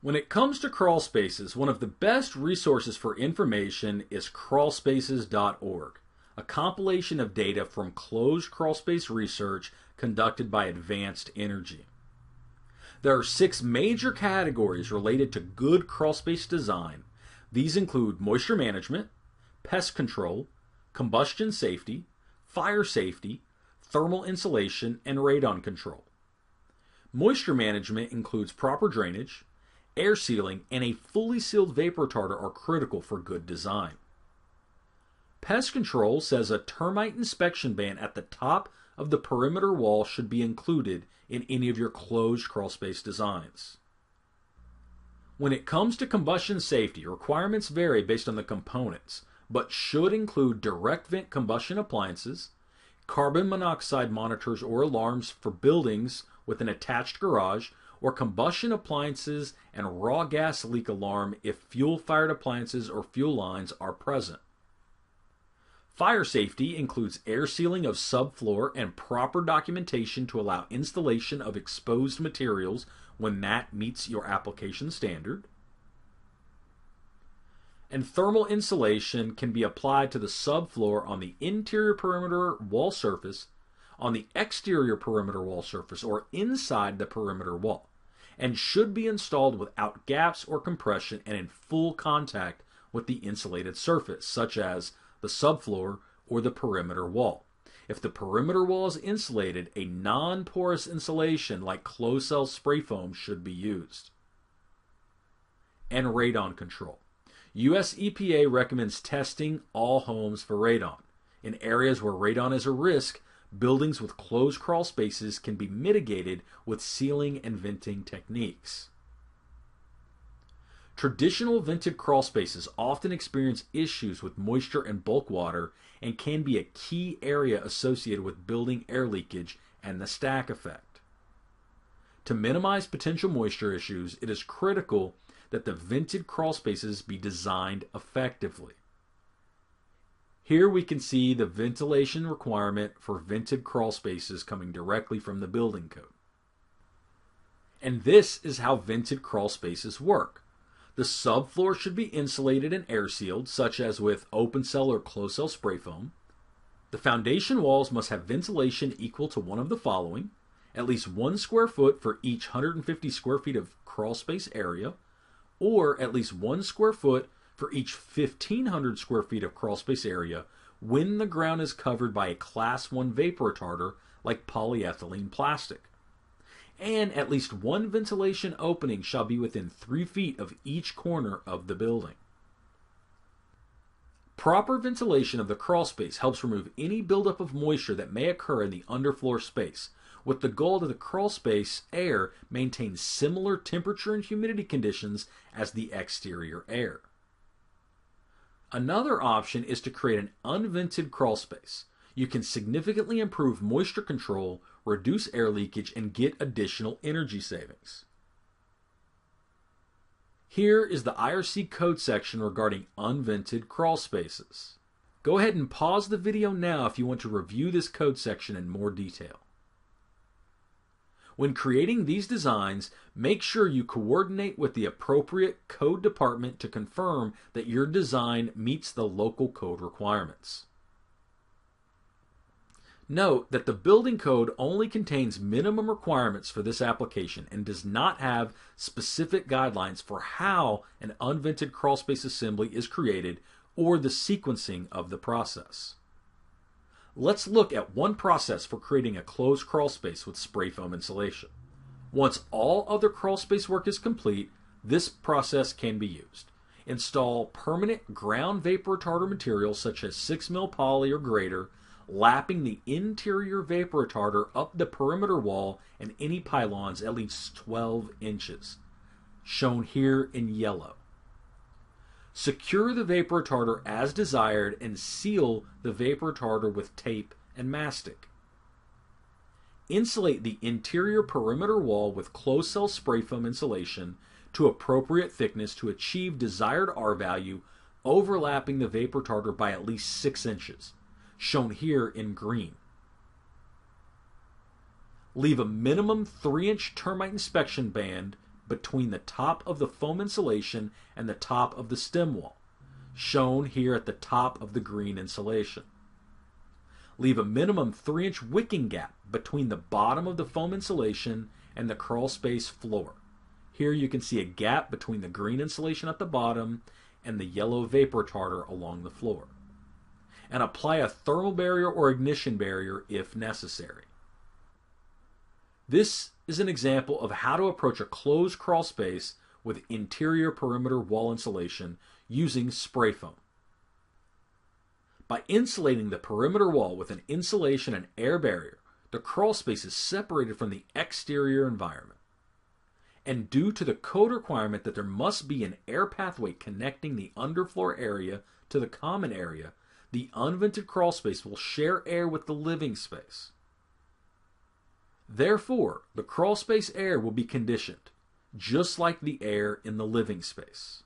When it comes to crawl spaces, one of the best resources for information is crawlspaces.org, a compilation of data from closed crawlspace research conducted by Advanced Energy. There are 6 major categories related to good crawlspace design. These include moisture management, pest control, combustion safety, fire safety, thermal insulation, and radon control. Moisture management includes proper drainage, air sealing, and a fully sealed vapor retarder are critical for good design. Pest control says a termite inspection ban at the top of the perimeter wall should be included in any of your closed crawlspace designs. When it comes to combustion safety, requirements vary based on the components, but should include direct vent combustion appliances, carbon monoxide monitors or alarms for buildings with an attached garage, or combustion appliances and raw gas leak alarm if fuel-fired appliances or fuel lines are present. Fire safety includes air sealing of subfloor and proper documentation to allow installation of exposed materials when that meets your application standard. And thermal insulation can be applied to the subfloor on the interior perimeter wall surface, on the exterior perimeter wall surface, or inside the perimeter wall, and should be installed without gaps or compression and in full contact with the insulated surface, such as the subfloor or the perimeter wall. If the perimeter wall is insulated, a non-porous insulation like closed-cell spray foam should be used. And radon control. US EPA recommends testing all homes for radon. In areas where radon is a risk, buildings with closed crawl spaces can be mitigated with sealing and venting techniques. Traditional vented crawl spaces often experience issues with moisture and bulk water and can be a key area associated with building air leakage and the stack effect. To minimize potential moisture issues, it is critical that the vented crawl spaces be designed effectively. Here we can see the ventilation requirement for vented crawl spaces coming directly from the building code. And this is how vented crawl spaces work. The subfloor should be insulated and air sealed, such as with open cell or closed cell spray foam. The foundation walls must have ventilation equal to one of the following: at least 1 square foot for each 150 square feet of crawl space area, or at least 1 square foot for each 1,500 square feet of crawl space area when the ground is covered by a Class 1 vapor retarder like polyethylene plastic. And at least 1 ventilation opening shall be within 3 feet of each corner of the building. Proper ventilation of the crawl space helps remove any buildup of moisture that may occur in the underfloor space, with the goal that the crawl space air maintains similar temperature and humidity conditions as the exterior air. Another option is to create an unvented crawl space. You can significantly improve moisture control, reduce air leakage, and get additional energy savings. Here is the IRC code section regarding unvented crawl spaces. Go ahead and pause the video now if you want to review this code section in more detail. When creating these designs, make sure you coordinate with the appropriate code department to confirm that your design meets the local code requirements. Note that the building code only contains minimum requirements for this application and does not have specific guidelines for how an unvented crawlspace assembly is created or the sequencing of the process. Let's look at one process for creating a closed crawlspace with spray foam insulation. Once all other crawlspace work is complete, this process can be used. Install permanent ground vapor retarder materials such as 6mm poly or greater, lapping the interior vapor retarder up the perimeter wall and any pylons at least 12 inches, shown here in yellow. Secure the vapor retarder as desired and seal the vapor retarder with tape and mastic. Insulate the interior perimeter wall with closed cell spray foam insulation to appropriate thickness to achieve desired R value, overlapping the vapor retarder by at least 6 inches, shown here in green. Leave a minimum 3-inch termite inspection band between the top of the foam insulation and the top of the stem wall, shown here at the top of the green insulation. Leave a minimum 3-inch wicking gap between the bottom of the foam insulation and the crawlspace floor. Here you can see a gap between the green insulation at the bottom and the yellow vapor tartar along the floor. And apply a thermal barrier or ignition barrier if necessary. This is an example of how to approach a closed crawl space with interior perimeter wall insulation using spray foam. By insulating the perimeter wall with an insulation and air barrier, the crawl space is separated from the exterior environment. And due to the code requirement that there must be an air pathway connecting the underfloor area to the common area, the unvented crawl space will share air with the living space. Therefore, the crawl space air will be conditioned, just like the air in the living space.